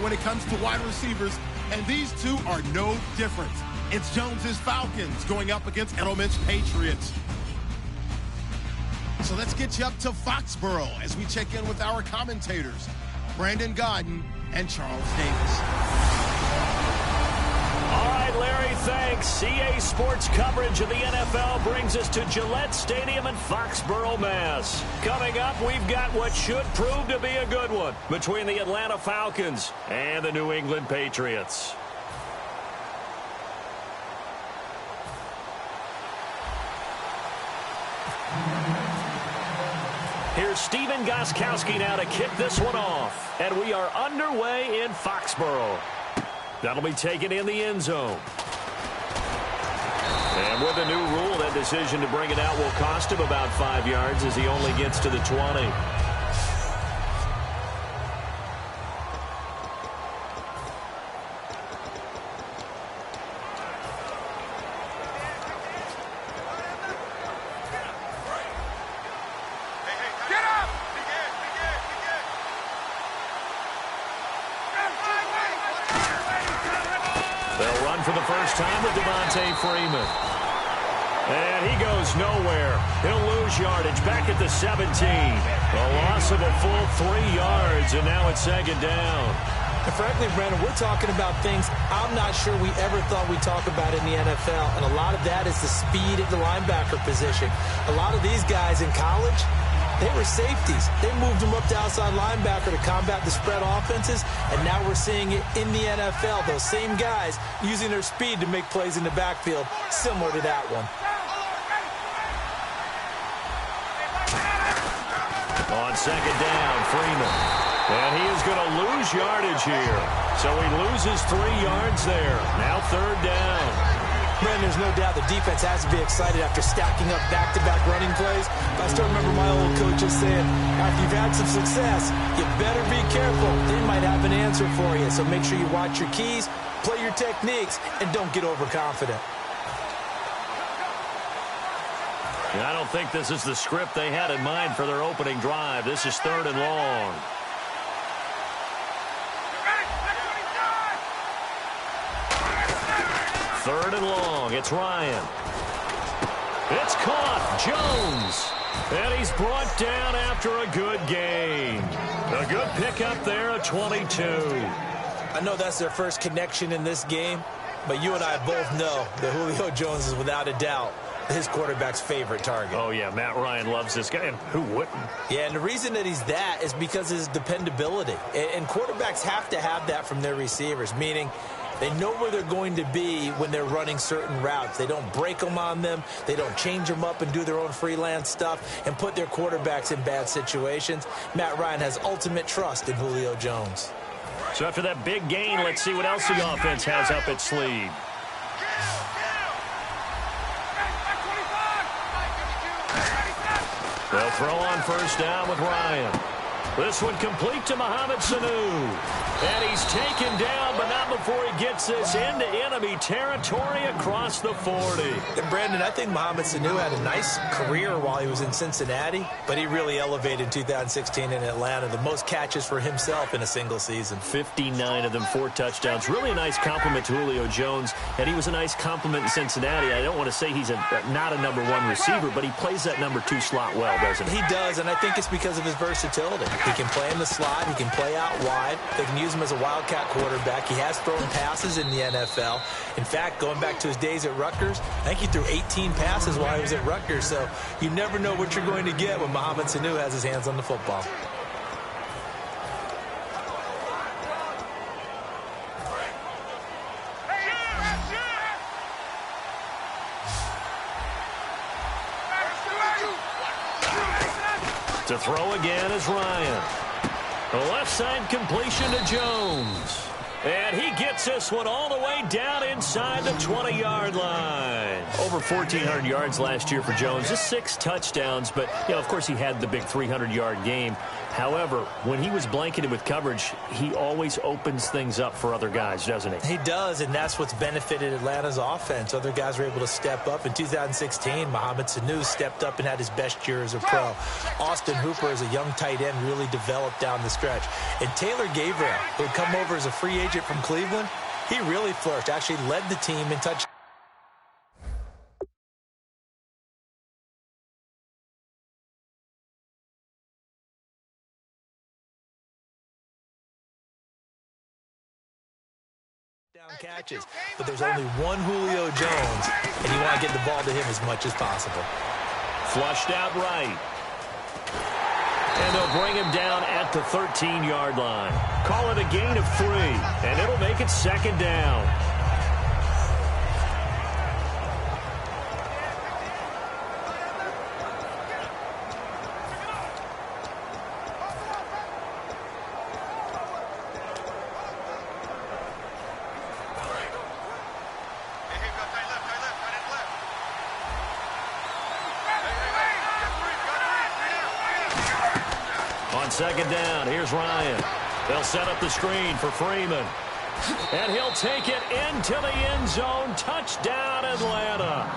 when it comes to wide receivers, and these two are no different. It's Jones's Falcons going up against Edelman's Patriots. So let's get you up to Foxborough as we check in with our commentators, Brandon Godden and Charles Davis. All right, Larry, thanks. CA Sports coverage of the NFL brings us to Gillette Stadium in Foxborough, Mass. Coming up, we've got what should prove to be a good one between the Atlanta Falcons and the New England Patriots. Here's Steven Gostkowski now to kick this one off. And we are underway in Foxborough. That'll be taken in the end zone. And with the new rule, that decision to bring it out will cost him about 5 yards as he only gets to the 20. Freeman. And he goes nowhere. He'll lose yardage back at the 17. A loss of a full 3 yards, and now it's second down. And frankly, Brandon, we're talking about things I'm not sure we ever thought we'd talk about in the NFL, and a lot of that is the speed at the linebacker position. A lot of these guys in college, they were safeties. They moved them up to outside linebacker to combat the spread offenses, and now we're seeing it in the NFL. Those same guys using their speed to make plays in the backfield, similar to that one. On second down, Freeman. And he is going to lose yardage here. So he loses 3 yards there. Now third down. Brandon, there's no doubt the defense has to be excited after stacking up back-to-back running plays. I still remember my old coaches saying, after you've had some success, you better be careful. They might have an answer for you. So make sure you watch your keys, play your techniques, and don't get overconfident. I don't think this is the script they had in mind for their opening drive. This is third and long. Third and long. It's Ryan. It's caught. Jones. And he's brought down after a good gain. A good pickup there, a 22. I know that's their first connection in this game, but you and I both know that Julio Jones is without a doubt his quarterback's favorite target. Oh, yeah, Matt Ryan loves this guy, and who wouldn't? Yeah, and the reason that he's that is because of his dependability. And quarterbacks have to have that from their receivers, meaning they know where they're going to be when they're running certain routes. They don't break them on them. They don't change them up and do their own freelance stuff and put their quarterbacks in bad situations. Matt Ryan has ultimate trust in Julio Jones. So after that big gain, let's see what else the offense has up its sleeve. They'll throw on first down with Ryan. This one complete to Mohamed Sanu. And he's taken down, but not before he gets this into enemy territory across the 40. And Brandon, I think Mohamed Sanu had a nice career while he was in Cincinnati, but he really elevated in 2016 in Atlanta. The most catches for himself in a single season. 59 of them, 4 touchdowns. Really a nice compliment to Julio Jones, and he was a nice compliment in Cincinnati. I don't want to say he's not a number 1 receiver, but he plays that number 2 slot well, doesn't he? He does, and I think it's because of his versatility. He can play in the slot. He can play out wide. They can use him as a wildcat quarterback. He has thrown passes in the NFL. In fact, going back to his days at Rutgers, I think he threw 18 passes while he was at Rutgers. So you never know what you're going to get when Mohamed Sanu has his hands on the football. To throw again is Ryan. The left side completion to Jones. And he gets this one all the way down inside the 20-yard line. Over 1,400 yards last year for Jones. Just 6 touchdowns, but, you know, of course he had the big 300-yard game. However, when he was blanketed with coverage, he always opens things up for other guys, doesn't he? He does, and that's what's benefited Atlanta's offense. Other guys were able to step up. In 2016, Mohamed Sanu stepped up and had his best year as a pro. Austin Hooper, as a young tight end, really developed down the stretch. And Taylor Gabriel, who had come over as a free agent from Cleveland, he really flourished, actually led the team in touch. Catches, but there's only one Julio Jones, and you want to get the ball to him as much as possible. Flushed out right. And they'll bring him down at the 13-yard line. Call it a gain of 3, and it'll make it second down. Second down, here's Ryan. They'll set up the screen for Freeman. And he'll take it into the end zone. Touchdown, Atlanta.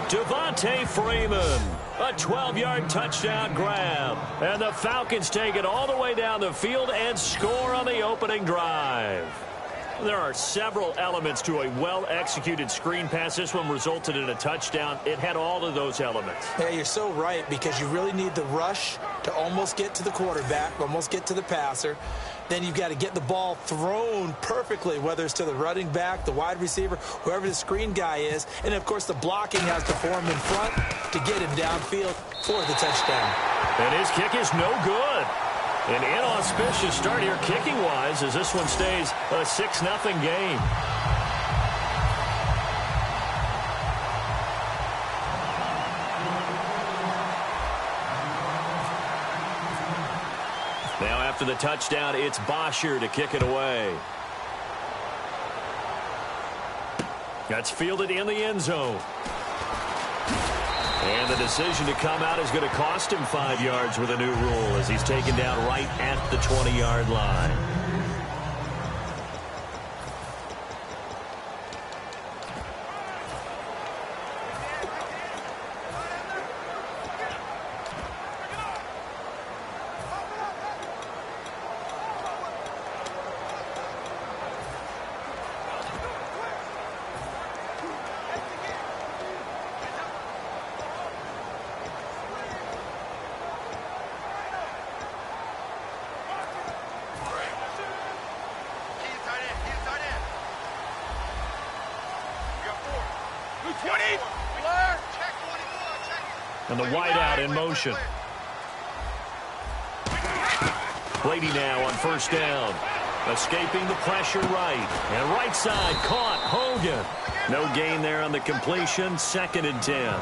Devontae Freeman, a 12-yard touchdown grab. And the Falcons take it all the way down the field and score on the opening drive. There are several elements to a well-executed screen pass. This one resulted in a touchdown. It had all of those elements. Yeah, you're so right, because you really need the rush to almost get to the quarterback, almost get to the passer. Then you've got to get the ball thrown perfectly, whether it's to the running back, the wide receiver, whoever the screen guy is. And, of course, the blocking has to form in front to get him downfield for the touchdown. And his kick is no good. An inauspicious start here kicking-wise as this one stays a 6-0 game. Now after the touchdown, it's Bosher to kick it away. That's fielded in the end zone. And the decision to come out is going to cost him 5 yards with a new rule as he's taken down right at the 20-yard line. And the wideout in motion. Brady now on first down. Escaping the pressure right. And right side caught. Hogan. No gain there on the completion. 2nd and 10.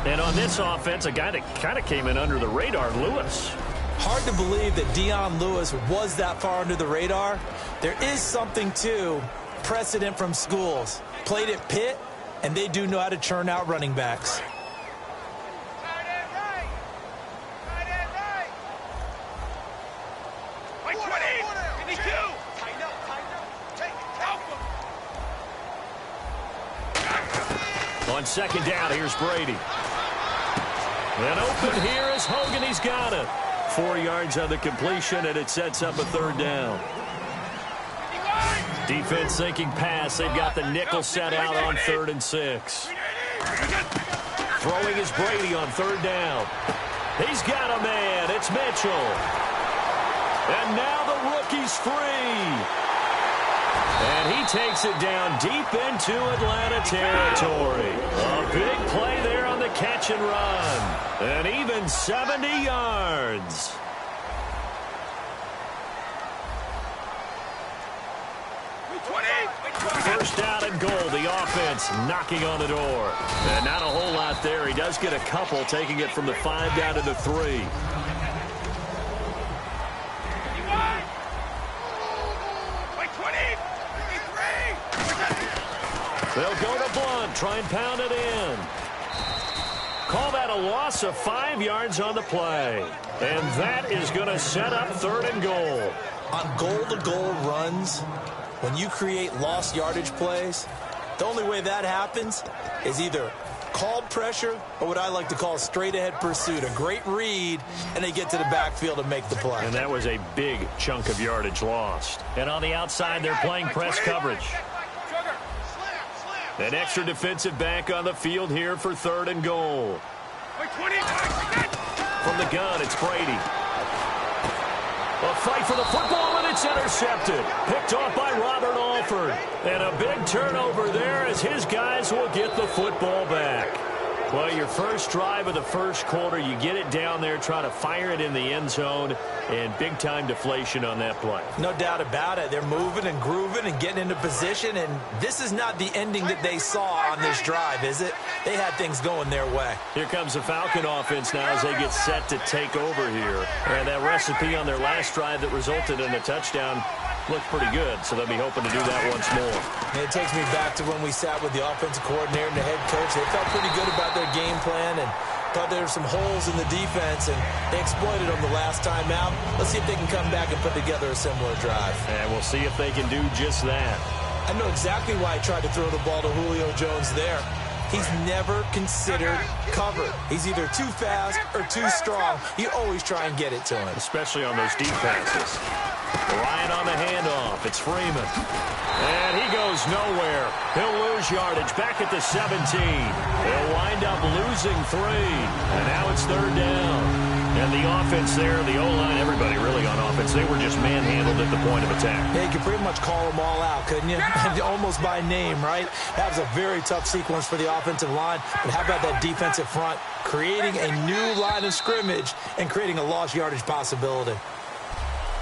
And on this offense, a guy that kind of came in under the radar, Lewis. Hard to believe that Dion Lewis was that far under the radar. There is something to precedent from schools. Played at Pitt, and they do know how to churn out running backs. On second down, here's Brady. And open here is Hogan. He's got it. 4 yards on the completion, and it sets up a 3rd down. Defense thinking pass. They've got the nickel set out on 3rd and 6. Throwing is Brady on 3rd down. He's got a man. It's Mitchell. And now the rookie's free. And he takes it down deep into Atlanta territory. A big play there on the catch and run. And even 70 yards. First down and goal. The offense knocking on the door. And not a whole lot there. He does get a couple, taking it from the 5 down to the 3. They'll go to Blunt. Try and pound it in. Call that had a loss of 5 yards on the play. And that is going to set up 3rd and goal. On goal-to-goal runs, when you create lost yardage plays, the only way that happens is either called pressure or what I like to call straight-ahead pursuit. A great read, and they get to the backfield and make the play. And that was a big chunk of yardage lost. And on the outside, they're playing press coverage. An extra defensive back on the field here for 3rd and goal. From the gun, it's Brady. A fight for the football, and it's intercepted. Picked off by Robert Alford. And a big turnover there as his guys will get the football back. Well, your first drive of the first quarter, you get it down there, try to fire it in the end zone, and big-time deflation on that play. No doubt about it. They're moving and grooving and getting into position, and this is not the ending that they saw on this drive, is it? They had things going their way. Here comes the Falcon offense now as they get set to take over here. And that recipe on their last drive that resulted in a touchdown looked pretty good, so they'll be hoping to do that once more. And it takes me back to when we sat with the offensive coordinator and the head coach. They felt pretty good about their game plan and thought there were some holes in the defense, and they exploited them the last time out. Let's see if they can come back and put together a similar drive. And we'll see if they can do just that. I know exactly why he tried to throw the ball to Julio Jones there. He's never considered cover. He's either too fast or too strong. You always try and get it to him. Especially on those deep passes. Ryan on the handoff. It's Freeman. And he goes nowhere. He'll lose yardage back at the 17. They'll wind up losing 3. And now it's 3rd down. And the offense there, the O-line, everybody really on offense, they were just manhandled at the point of attack. Yeah, you could pretty much call them all out, couldn't you? Almost by name, right? That was a very tough sequence for the offensive line. But how about that defensive front creating a new line of scrimmage and creating a lost yardage possibility?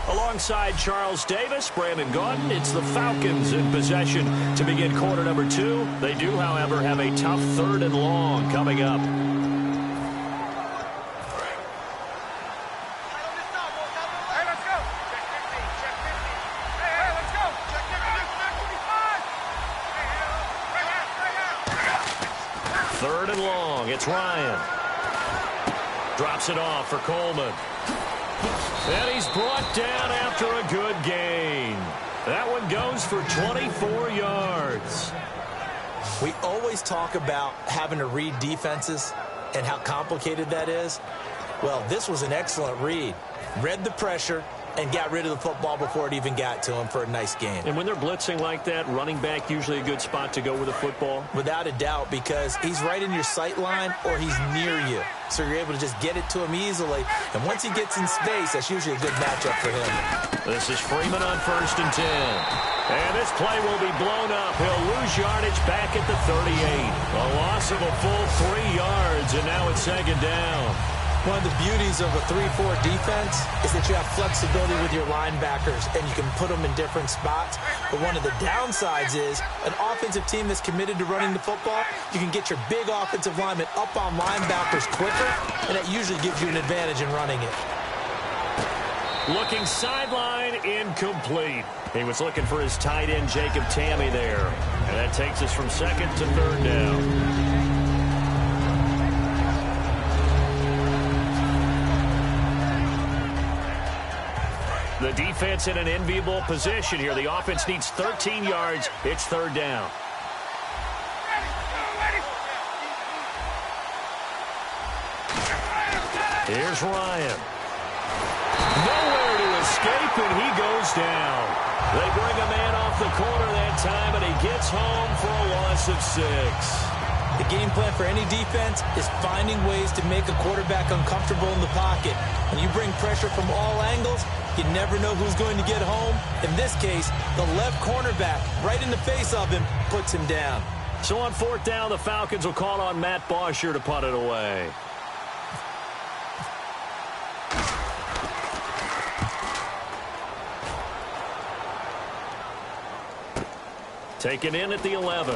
Alongside Charles Davis, Brandon Gaudin, it's the Falcons in possession to begin quarter number 2. They do, however, have a tough 3rd and long coming up. Third and long, it's Ryan. Drops it off for Coleman. And he's brought down after a good gain. That one goes for 24 yards. We always talk about having to read defenses and how complicated that is. Well, this was an excellent read. Read the pressure and got rid of the football before it even got to him for a nice gain. And when they're blitzing like that, running back usually a good spot to go with the football? Without a doubt, because he's right in your sight line or he's near you. So you're able to just get it to him easily. And once he gets in space, that's usually a good matchup for him. This is Freeman on 1st and 10. And this play will be blown up. He'll lose yardage back at the 38. A loss of a full 3 yards, and now it's 2nd down. One of the beauties of a 3-4 defense is that you have flexibility with your linebackers, and you can put them in different spots. But one of the downsides is an offensive team that's committed to running the football, you can get your big offensive linemen up on linebackers quicker, and that usually gives you an advantage in running it. Looking sideline, incomplete. He was looking for his tight end, Jacob Tamme, there. And that takes us from 2nd to 3rd down. The defense in an enviable position here. The offense needs 13 yards. It's 3rd down. Here's Ryan. Nowhere to escape, and he goes down. They bring a man off the corner that time, and he gets home for a loss of 6. The game plan for any defense is finding ways to make a quarterback uncomfortable in the pocket. When you bring pressure from all angles, you never know who's going to get home. In this case, the left cornerback, right in the face of him, puts him down. So on 4th down, the Falcons will call on Matt Bosher to punt it away. Taken in at the 11.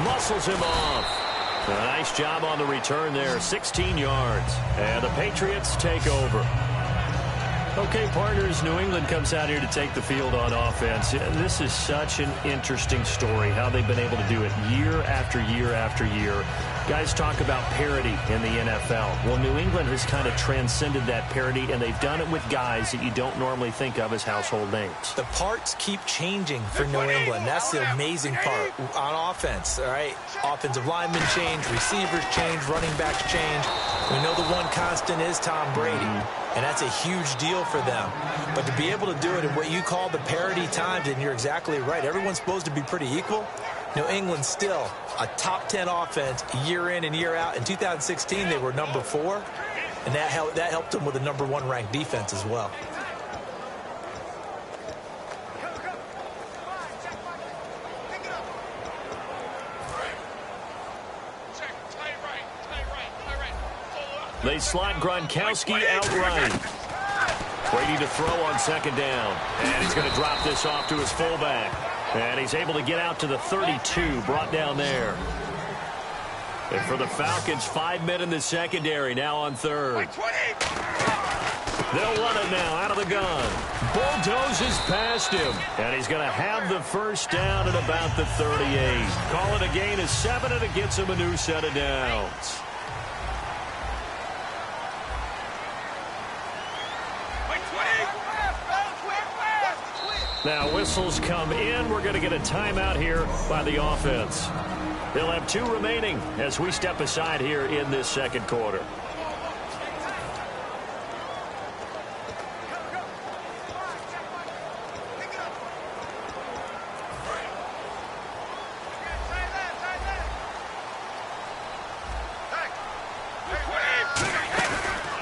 Muscles him off. A nice job on the return there. 16 yards. And the Patriots take over. Okay, partners, New England comes out here to take the field on offense. This is such an interesting story, how they've been able to do it year after year after year. Guys talk about parity in the NFL. Well, New England has kind of transcended that parity, and they've done it with guys that you don't normally think of as household names. The parts keep changing for New England. That's the amazing part on offense, all right? Offensive linemen change, receivers change, running backs change. We know the one constant is Tom Brady, and that's a huge deal for them. But to be able to do it in what you call the parity times, and you're exactly right, everyone's supposed to be pretty equal. New England still a top 10 offense year in and year out. In 2016, they were number 4, and that helped them with a number 1 ranked defense as well. They slot Gronkowski outright. Brady to throw on second down. And he's going to drop this off to his fullback. And he's able to get out to the 32, brought down there. And for the Falcons, 5 men in the secondary, now on third. They'll run it now out of the gun. Bulldozes past him. And he's going to have the first down at about the 38. Call it a gain of 7, and it gets him a new set of downs. Now whistles come in. We're going to get a timeout here by the offense. They'll have 2 remaining as we step aside here in this second quarter.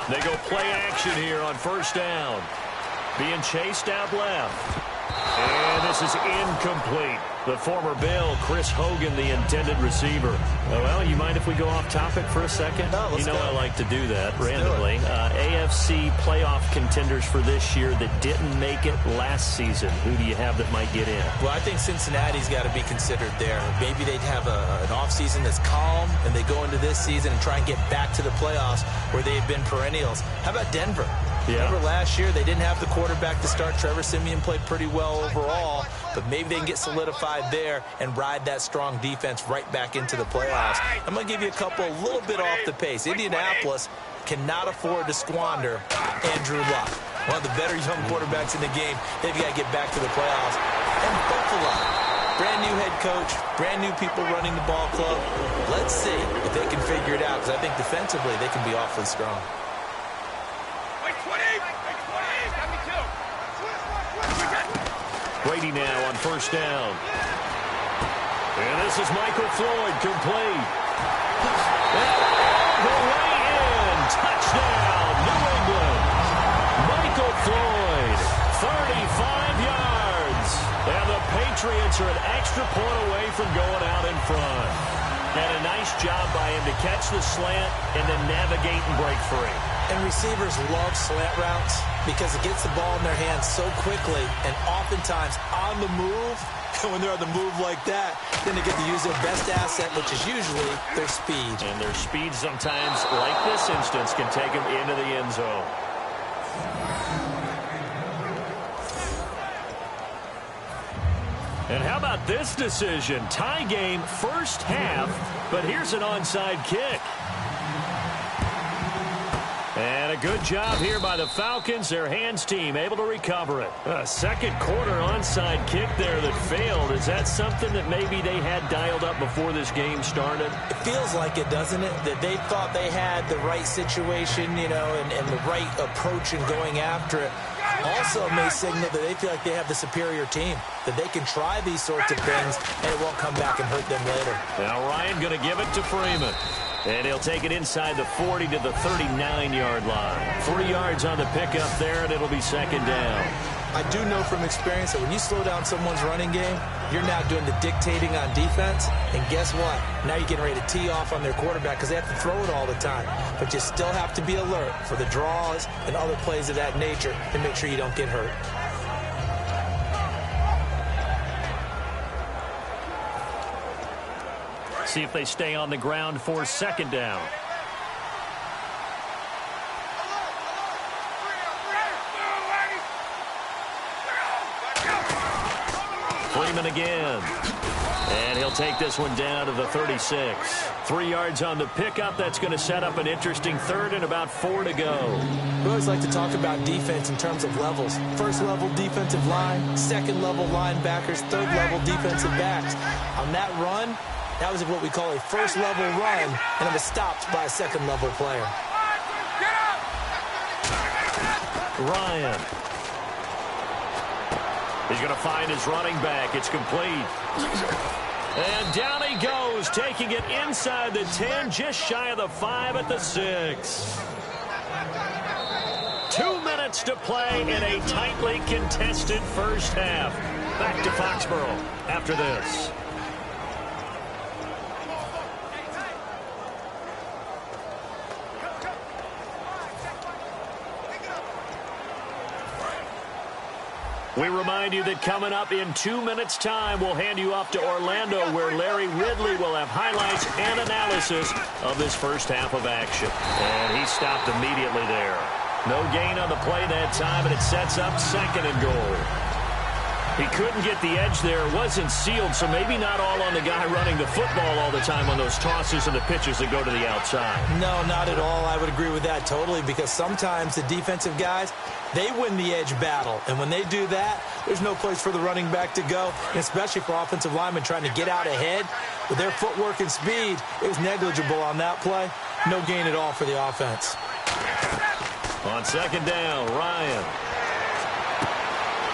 They go play action here on first down. Being chased out left. And this is incomplete. The former Bill, Chris Hogan, the intended receiver. Oh, well, you mind if we go off topic for a second? No, let's go. I like to do that randomly. AFC playoff contenders for this year that didn't make it last season. Who do you have that might get in? Well, I think Cincinnati's got to be considered there. Maybe they'd have an offseason that's calm, and they go into this season and try and get back to the playoffs where they had been perennials. How about Denver? Yeah. Remember last year, they didn't have the quarterback to start. Trevor Siemian played pretty well overall, but maybe they can get solidified there and ride that strong defense right back into the playoffs. I'm going to give you a little bit off the pace. Indianapolis cannot afford to squander Andrew Luck, one of the better young quarterbacks in the game. They've got to get back to the playoffs. And Buffalo, brand new head coach, brand new people running the ball club. Let's see if they can figure it out, because I think defensively they can be awfully strong. Brady now on first down. And this is Michael Floyd, complete. All the way in. Touchdown, New England. Michael Floyd, 35 yards. And the Patriots are an extra point away from going out in front. And a nice job by him to catch the slant and then navigate and break free. And receivers love slant routes because it gets the ball in their hands so quickly and oftentimes on the move. And when they're on the move like that, then they get to use their best asset, which is usually their speed. And their speed sometimes, like this instance, can take them into the end zone. And how about this decision? Tie game first half, but here's an onside kick. And a good job here by the Falcons. Their hands team able to recover it. A second quarter onside kick there that failed. Is that something that maybe they had dialed up before this game started? It feels like it, doesn't it? That they thought they had the right situation, you know, and the right approach in going after it. Also may signal that they feel like they have the superior team, that they can try these sorts of things and it won't come back and hurt them later. Now Ryan going to give it to Freeman. And he'll take it inside the 40 to the 39-yard line. 3 yards on the pickup there, and it'll be second down. I do know from experience that when you slow down someone's running game, you're now doing the dictating on defense. And guess what? Now you're getting ready to tee off on their quarterback because they have to throw it all the time. But you still have to be alert for the draws and other plays of that nature to make sure you don't get hurt. See if they stay on the ground for second down. Freeman again. And he'll take this one down to the 36. 3 yards on the pickup. That's going to set up an interesting third and about 4 to go. We always like to talk about defense in terms of levels. First level defensive line, second level linebackers, third level defensive backs. On that run, that was what we call a first level run, and it was stopped by a second level player. Ryan. He's going to find his running back. It's complete. And down he goes, taking it inside the 10, just shy of the 5 at the 6. 2 minutes to play in a tightly contested first half. Back to Foxborough after this. We remind you that coming up in 2 minutes' time, we'll hand you off to Orlando, where Larry Ridley will have highlights and analysis of this first half of action. And he stopped immediately there. No gain on the play that time, and it sets up 2nd and goal. He couldn't get the edge there. It wasn't sealed, so maybe not all on the guy running the football all the time on those tosses and the pitches that go to the outside. No, not at all. I would agree with that totally, because sometimes the defensive guys, they win the edge battle. And when they do that, there's no place for the running back to go, and especially for offensive linemen trying to get out ahead. With their footwork and speed, it was negligible on that play. No gain at all for the offense. On 2nd down, Ryan.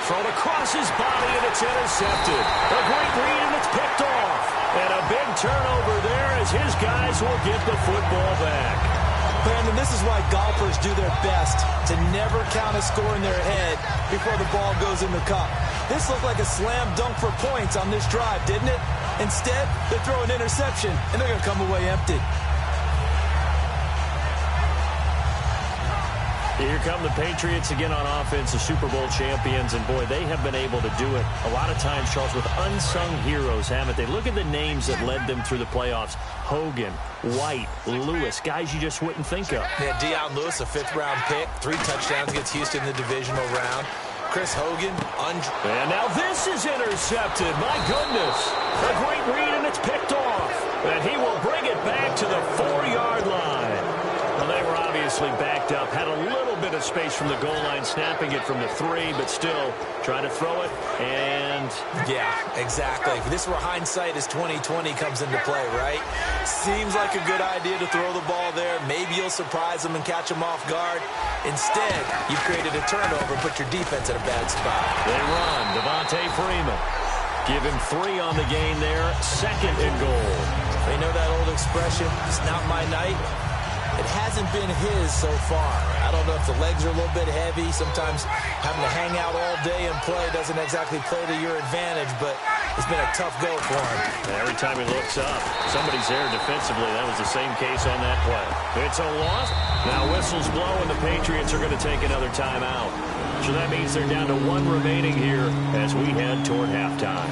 Thrown across his body, and it's intercepted. A great read, and it's picked off. And a big turnover there as his guys will get the football back. Brandon, this is why golfers do their best to never count a score in their head before the ball goes in the cup. This looked like a slam dunk for points on this drive, didn't it? Instead, they throw an interception, and they're going to come away empty. Here come the Patriots again on offense, the Super Bowl champions, and boy, they have been able to do it a lot of times, Charles, with unsung heroes, haven't they? Look at the names that led them through the playoffs. Hogan, White, Lewis, guys you just wouldn't think of. Yeah, Deion Lewis, a 5th-round pick, 3 touchdowns against Houston in the divisional round. Chris Hogan, and now this is intercepted. My goodness. A great read, and it's picked off. And he will bring it back to the 4-yard line. Well, they were obviously backed up, had a little bit of space from the goal line, snapping it from the 3, but still trying to throw it, and... Yeah, exactly. This is where hindsight is 20/20 comes into play, right? Seems like a good idea to throw the ball there. Maybe you'll surprise them and catch them off guard. Instead, you've created a turnover and put your defense in a bad spot. They run. Devontae Freeman. Give him 3 on the gain there. 2nd and goal. They know that old expression, it's not my night. It hasn't been his so far. I don't know if the legs are a little bit heavy. Sometimes having to hang out all day and play doesn't exactly play to your advantage, but it's been a tough go for him. Every time he looks up, somebody's there defensively. That was the same case on that play. It's a loss. Now whistles blow, and the Patriots are going to take another timeout. So that means they're down to 1 remaining here as we head toward halftime.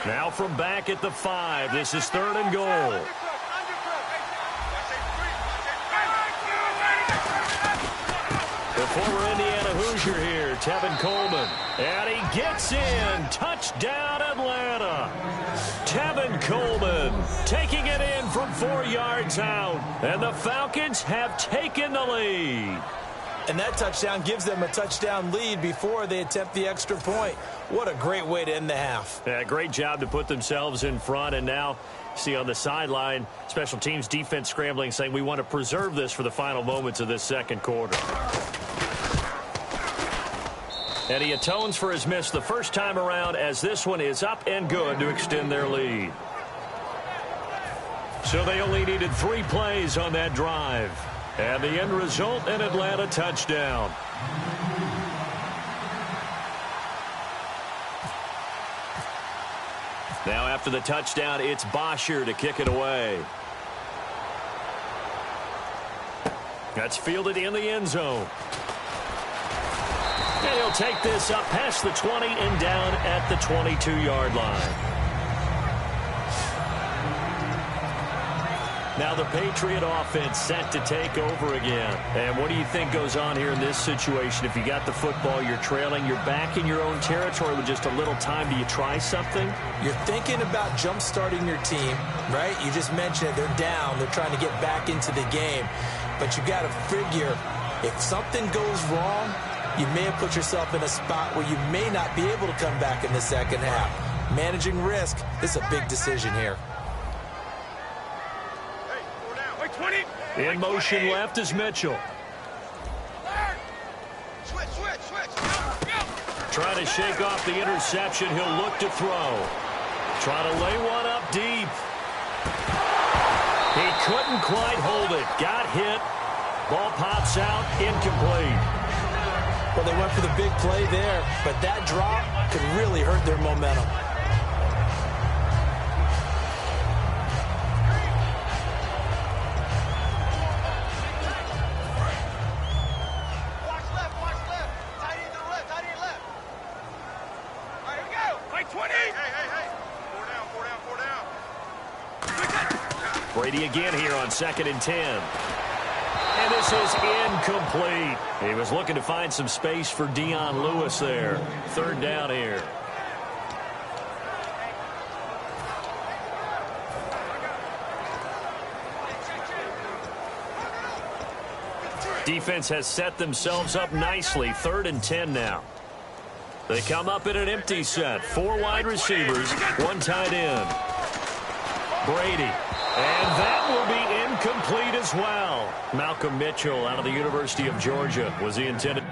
Now from back at the 5, this is 3rd and goal. The former Indiana Hoosier here, Tevin Coleman. And he gets in. Touchdown, Atlanta. Tevin Coleman taking it in from 4 yards out. And the Falcons have taken the lead. And that touchdown gives them a touchdown lead before they attempt the extra point. What a great way to end the half. Yeah, great job to put themselves in front. And now, see on the sideline, special teams defense scrambling, saying we want to preserve this for the final moments of this 2nd quarter. And he atones for his miss the first time around, as this one is up and good to extend their lead. So they only needed 3 plays on that drive. And the end result, an Atlanta touchdown. Now after the touchdown, it's Bosher to kick it away. That's fielded in the end zone. And he'll take this up past the 20 and down at the 22-yard line. Now the Patriot offense set to take over again. And what do you think goes on here in this situation? If you got the football, you're trailing, you're back in your own territory with just a little time. Do you try something? You're thinking about jump-starting your team, right? You just mentioned it. They're down. They're trying to get back into the game. But you got to figure, if something goes wrong, you may have put yourself in a spot where you may not be able to come back in the second half. Managing risk, this is a big decision here. In motion left is Mitchell. Trying to shake off the interception. He'll look to throw. Trying to lay one up deep. He couldn't quite hold it. Got hit. Ball pops out. Incomplete. Well, they went for the big play there, but that drop could really hurt their momentum. Brady again here on 2nd and 10. And this is incomplete. He was looking to find some space for Dion Lewis there. 3rd down here. Defense has set themselves up nicely. 3rd and 10 now. They come up in an empty set. 4 wide receivers, 1 tight end. Brady. And that will be incomplete as well. Malcolm Mitchell out of the University of Georgia was the intended.